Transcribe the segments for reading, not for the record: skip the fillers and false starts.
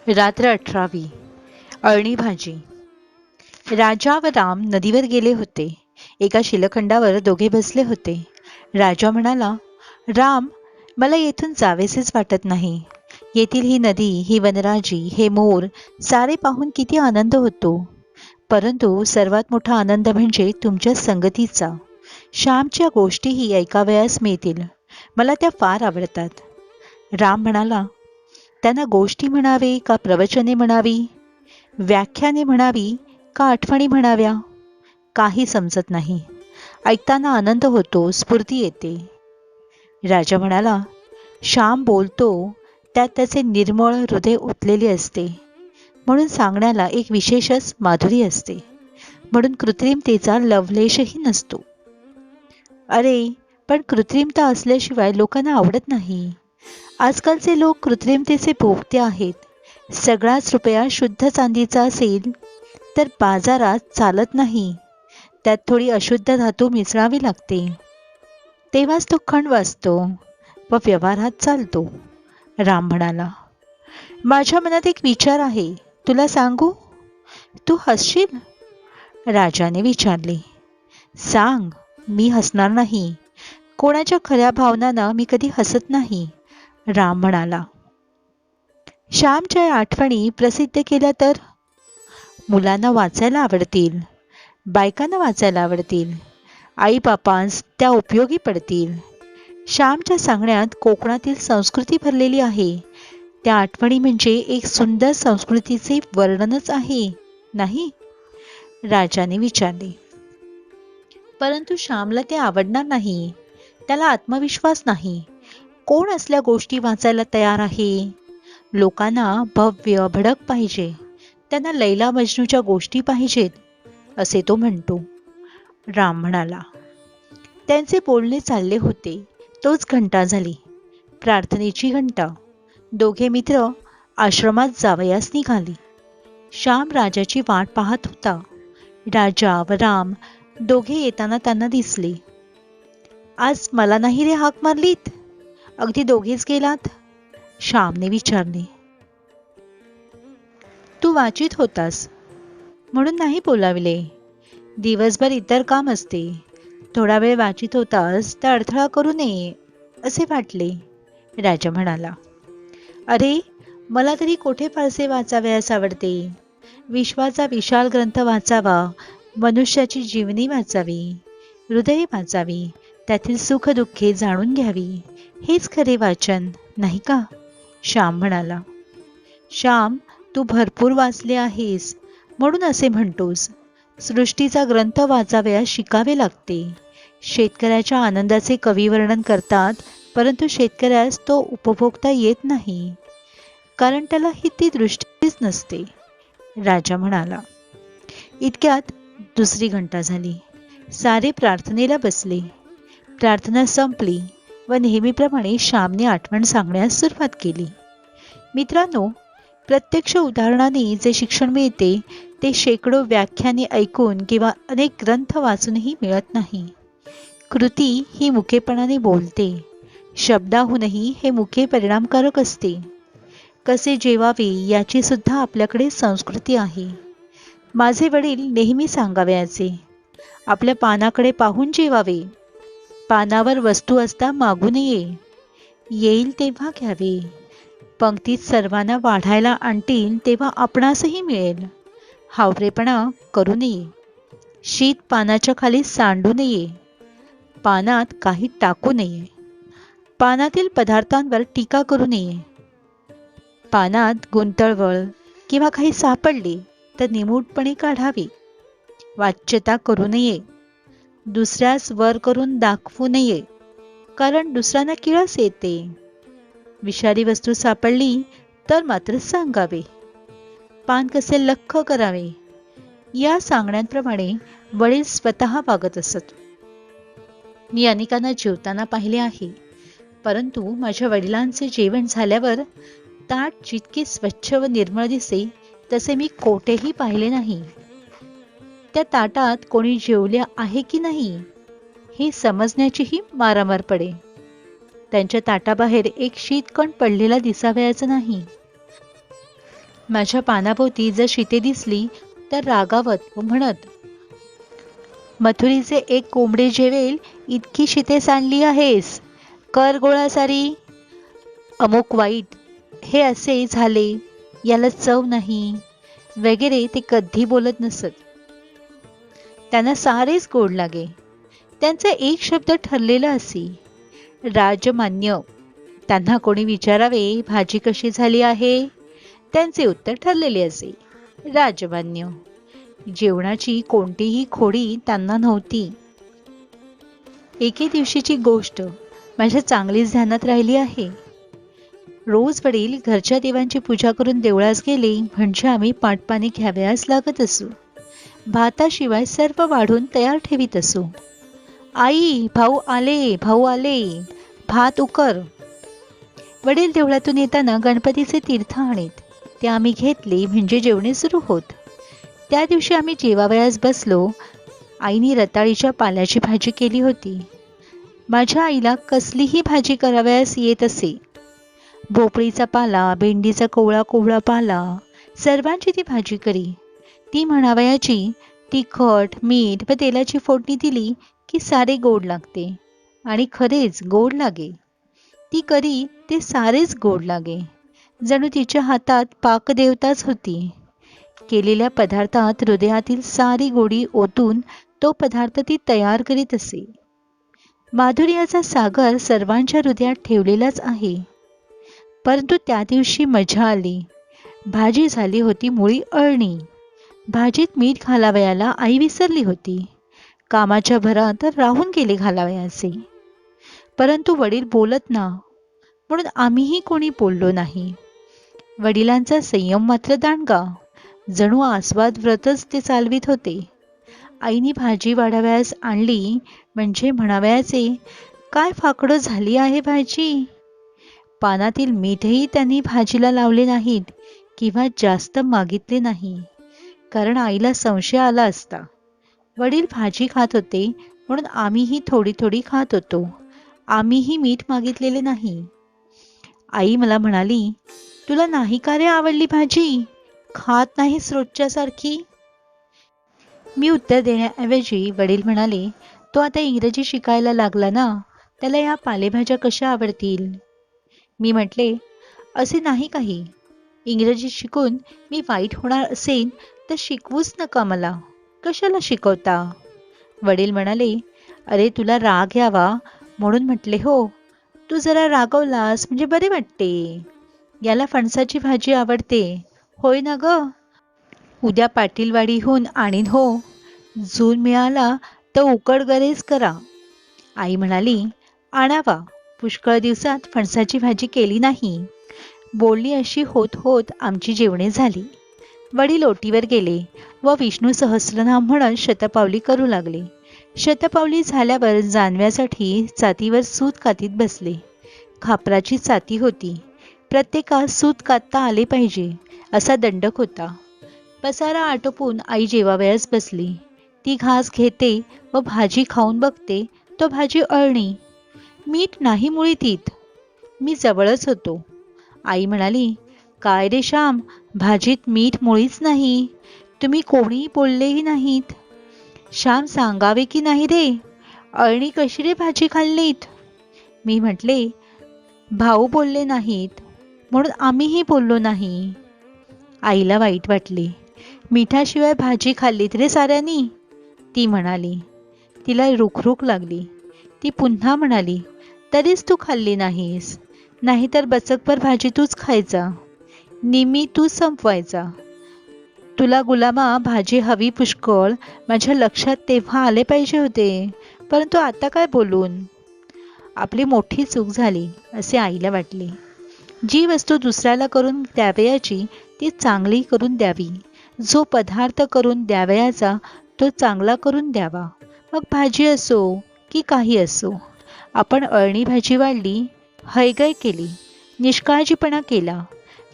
रात्र 18वी. अळणी भाजी. राजा व राम नदीवर गेले होते. एका शिलखंडावर दोघे बसले होते. राजा म्हणाला, राम, मला येथून जावेसेच वाटत नाही. येथील ही नदी, ही वनराजी, हे मोर सारे पाहून किती आनंद होतो. परंतु सर्वात मोठा आनंद म्हणजे तुमच्या संगतीचा. श्यामच्या गोष्टीही ऐकावयास मिळतील. मला त्या फार आवडतात. राम म्हणाला, त्यांना गोष्टी म्हणावे का प्रवचने म्हणावी, व्याख्याने म्हणावी का आठवणी म्हणाव्या, काही समजत नाही. ऐकताना आनंद होतो, स्फूर्ती येते. राजा म्हणाला, श्याम बोलतो त्यात त्याचे निर्मळ हृदय ओतलेले असते, म्हणून सांगण्याला एक विशेषच माधुरी असते, म्हणून कृत्रिमतेचा लवलेशही नसतो. अरे, पण कृत्रिमता असल्याशिवाय लोकांना आवडत नाही. आजकालचे लोक कृत्रिमतेचे भोगते आहेत. सगळाच रुपया शुद्ध चांदीचा असेल तर बाजारात चालत नाही. त्यात थोडी अशुद्ध धातू मिसळावी लागते, तेव्हाच तो खण वाचतो व व्यवहारात चालतो. राम म्हणाला, माझ्या मनात एक विचार आहे, तुला सांगू? तू हसशील? राजाने विचारले. सांग, मी हसणार नाही. कोणाच्या खऱ्या भावनांना मी कधी हसत नाही. राम म्हणाला, श्यामच्या आठवणी प्रसिद्ध केल्या तर? मुलांना वाचायला आवडतील, बायकांना वाचायला आवडतील, आईबापांस त्या उपयोगी पडतील. श्यामच्या सांगण्यात कोकणातील संस्कृती भरलेली आहे. त्या आठवणी म्हणजे एक सुंदर संस्कृतीचे वर्णनच आहे, नाही? राजाने विचारले. परंतु श्यामला ते आवडणार नाही. त्याला आत्मविश्वास नाही. कोण असल्या गोष्टी वाचायला तयार आहे? लोकांना भव्य भडक पाहिजे. त्यांना लैला मजनूच्या गोष्टी पाहिजेत, असे तो म्हणतो. राम म्हणाला. त्यांचे बोलणे चालले होते, तोच घंटा झाली, प्रार्थनेची घंटा. दोघे मित्र आश्रमात जावयास निघाले. श्याम राजाची वाट पाहत होता. राजा व राम दोघे येताना त्यांना दिसले. आज मला नाही रे हाक मारलीत? अगदी दोघेच गेलात? श्यामने विचारले. तू वाचित होतास म्हणून नाही बोलाविले. दिवसभर इतर काम असते. थोडा वेळ वाचित होतास तर अडथळा करू नये असे वाटले. राजा म्हणाला, अरे, मला तरी कोठे फारसे वाचावयास आवडते. विश्वाचा विशाल ग्रंथ वाचावा, मनुष्याची जीवनी वाचावी, हृदय वाचावी, त्यातील सुख दुःखे जाणून घ्यावी, हेच खरे वाचन, नाही का? श्याम म्हणाला. श्याम, तू भरपूर वाचले आहेस म्हणून असे म्हणतोस. सृष्टीचा ग्रंथ वाचावयास शिकावे लागते. शेतकऱ्याच्या आनंदाचे कविवर्णन करतात, परंतु शेतकऱ्यास तो उपभोगता येत नाही, कारण त्याला ही ती दृष्टीच नसते. राजा म्हणाला. इतक्यात दुसरी घंटा झाली. सारे प्रार्थनेला बसले. प्रार्थना संपली व नेहमीप्रमाणे श्यामने आठवण सांगण्यास सुरुवात केली. मित्रांनो, प्रत्यक्ष उदाहरणाने जे शिक्षण मिळते ते शेकडो व्याख्याने ऐकून किंवा अनेक ग्रंथ वाचूनही मिळत नाही. कृती ही मुकेपणाने बोलते. शब्दाहूनही हे मुके परिणामकारक असते. कसे जेवावे याची सुद्धा आपल्याकडे संस्कृती आहे. माझे वडील नेहमी सांगावयाचे, आपल्या पानाकडे पाहून जेवावे. पानावर वस्तू असता मागू नये. येईल तेव्हा घ्यावे. पंक्तीत सर्वांना वाढायला आणतील तेव्हा आपणासही मिळेल. हावरेपणा करू नये. शीत पानाच्या खाली सांडू नये. पानात काही टाकू नये. पानातील पदार्थांवर टीका करू नये. पानात गुंतळवळ किंवा काही सापडले तर निमूटपणे काढावे. वाच्यता करू नये. दुसऱ्यास वर करून दाखवू नये, कारण दुसऱ्यांना किळस येते. विषारी वस्तू सापडली तर मात्र सांगावे. पान कसे लख्ख करावे या सांगण्याप्रमाणे वडील स्वतः वागत असत. मी अनेकांना जेवताना पाहिले आहे, परंतु माझ्या वडिलांचे जेवण झाल्यावर ताट जितके स्वच्छ व निर्मळ दिसे तसे मी कोठेही पाहिले नाही. त्या ताटात कोणी जेवले आहे की नाही हे समजण्याचीही मारामार पडे. त्यांच्या ताटाबाहेर एक शीतकण पडलेला दिसावयाचा नाही. माझ्या पानाभोवती जर शिते दिसली तर रागावत व म्हणत, मथुरीचे एक कोंबडे जेवेल इतकी शिते सांडली आहेस, कर गोळा सारी. अमुक वाईट, हे असे झाले, याला चव नाही वगैरे ते कधी बोलत नसत. त्यांना सारेच गोड लागे. त्यांचा एक शब्द ठरलेला असे, राजमान्य. त्यांना कोणी विचारावे भाजी कशी झाली आहे, त्यांचे उत्तर ठरलेले असे, राजमान्य. जेवणाची कोणतीही खोडी त्यांना नव्हती. एके दिवशीची गोष्ट माझ्या चांगलीच ध्यानात राहिली आहे. रोज वडील घरच्या देवांची पूजा करून देवळास गेले म्हणजे आम्ही पाटपाणी घ्यावयास लागत असू. भाताशिवाय सर्व वाढून तयार ठेवीत असू. आई, भाऊ आले, भाऊ आले, भात उकर. वडील देवळातून येताना गणपतीचे तीर्थ आणीत. ते आम्ही घेतले म्हणजे जेवणे सुरू होत. त्या दिवशी आम्ही जेवावयास बसलो. आईने रताळीच्या पाल्याची भाजी केली होती. माझ्या आईला कसलीही भाजी करावयास येत असे. भोपळीचा पाला, भेंडीचा कोवळा कोवळा पाला, सर्वांची ती भाजी करी. ती म्हणावयाची, तिखट, मीठ व तेलाची फोडणी दिली की सारे गोड लागते. आणि खरेच गोड लागे. ती करी ते सारेच गोड लागे. जणू तिच्या हातात पाकदेवताच होती. केलेल्या पदार्थात हृदयातील सारी गोडी ओतून तो पदार्थ ती तयार करीत असे. माधुर्याचा सागर सर्वांच्या हृदयात ठेवलेलाच आहे. परंतु त्या दिवशी मजा आली. भाजी झाली होती मुळी अळणी. भाजीत मीठ घालावयाला आई विसरली होती. कामाच्या भरात राहून गेले घालावयाचे. परंतु वडील बोलत ना, म्हणून आम्हीही कोणी बोललो नाही. वडिलांचा संयम मात्र दांडगा. जणू आस्वाद व्रतच ते चालवित होते. आईने भाजी वाढावयास आणली म्हणजे म्हणावयाचे, काय फाकडं झाली आहे भाजी. पानातील मीठही त्यांनी भाजीला लावले नाहीत किंवा जास्त मागितले नाही, कारण आईला संशय आला असता. वडील भाजी खात होते म्हणून आम्हीही थोडी थोडी खात होतो. आम्हीही मीठ मागितलेले नाही. आई मला म्हणाली, तुला नाही का रे आवडली भाजी, खात नाहीस रोजच्या सारखी. मी उत्तर देण्याऐवजी वडील म्हणाले, तो आता इंग्रजी शिकायला लागला ना, त्याला या पालेभाज्या कशा आवडतील. मी म्हटले, असे नाही काही. इंग्रजी शिकून मी वाईट होणार असेन तर शिकवूच नका मला, कशाला शिकवता. वडील म्हणाले, अरे तुला राग यावा म्हणून म्हटले हो. तू जरा रागवलास म्हणजे बरे वाटते. याला फणसाची भाजी आवडते, होय ना ग. उद्या पाटीलवाडीहून आणीन हो. जून मिळाला तर उकड गरेज करा. आई म्हणाली, आणावा. पुष्कळ दिवसात फणसाची भाजी केली नाही. बोलणी अशी होत होत आमची जेवणे झाली. वडील ओटीवर गेले व विष्णू सहस्रनाम म्हणत शतपावली करू लागले. शतपावली झाल्यावर जानव्यासाठी चातीवर सूत कातीत बसले. खापराची चाती होती. प्रत्येकास सूत कातता आले पाहिजे असा दंडक होता. पसारा आटोपून आई जेवावयास बसली. ती घास घेते व भाजी खाऊन बघते तो भाजी अळणी. मीठ नाही मुळी तीत. मी जवळच होतो. आई म्हणाली, काय रे श्याम, भाजीत मीठ मुळीच नाही. तुम्ही कोणीही बोललेही नाहीत. श्याम सांगावे की नाही रे, अळणी कशी रे भाजी खाल्लीत. मी म्हटले, भाऊ बोलले नाहीत म्हणून आम्हीही बोललो नाही. आईला वाईट वाटले. मिठाशिवाय भाजी खाल्लीत रे साऱ्यांनी, ती म्हणाली. तिला रुखरुख लागली. ती पुन्हा म्हणाली, तरीच तू खाल्ली नाहीस, नाहीतर बचकभर भाजी तूच खायचा, निम्मी तूच संपवायचा. तुला गुलामा भाजी हवी पुष्कळ माझ्या लक्षात तेव्हा आले पाहिजे होते, परंतु आता काय बोलून. आपली मोठी चूक झाली असे आईला वाटले. जी वस्तू दुसऱ्याला करून द्यावयाची ती चांगली करून द्यावी. जो पदार्थ करून द्यावयाचा तो चांगला करून द्यावा. मग भाजी असो की काही असो. आपण अळणी भाजी वाढली, हयगय केली, निष्काळजीपणा केला,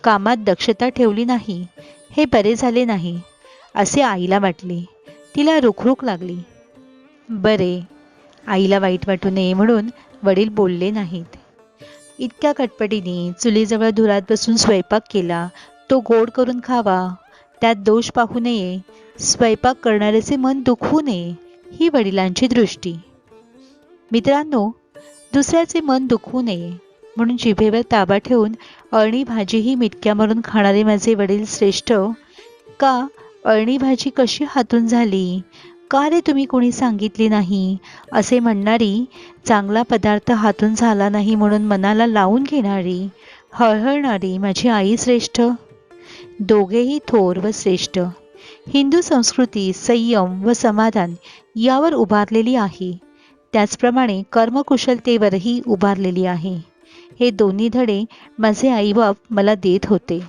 कामात दक्षता ठेवली नाही, हे बरे झाले नाही असे आईला वाटले. तिला रुखरुख लागली. बरे, आईला वाईट वाटू नये म्हणून वडील बोलले नाहीत. इतक्या खटपटीने चुलीजवळ धुरात बसून स्वयंपाक केला. तो गोड करून खावा, त्यात दोष पाहू नये, स्वयंपाक करणाऱ्याचे मन दुखवू नये, ही वडिलांची दृष्टी. मित्रांनो, दुसऱ्याचे मन दुखवू नये म्हणून जिभेवर ताबा ठेवून अळणी भाजीही मिटक्या मारून खाणारे माझे वडील श्रेष्ठ का? अळणी भाजी कशी हातून झाली, का रे तुम्ही कोणी सांगितली नाही, असे म्हणणारी, चांगला पदार्थ हातून झाला नाही म्हणून मनाला लावून घेणारी, हळहळणारी माझी आई श्रेष्ठ. दोघेही थोर व श्रेष्ठ. हिंदू संस्कृती संयम व समाधान यावर उभारलेली आहे, त्याचप्रमाणे कर्मकुशलतेवरही उभारलेली आहे. हे दोन्ही धडे माझे आईबाप मला देत होते.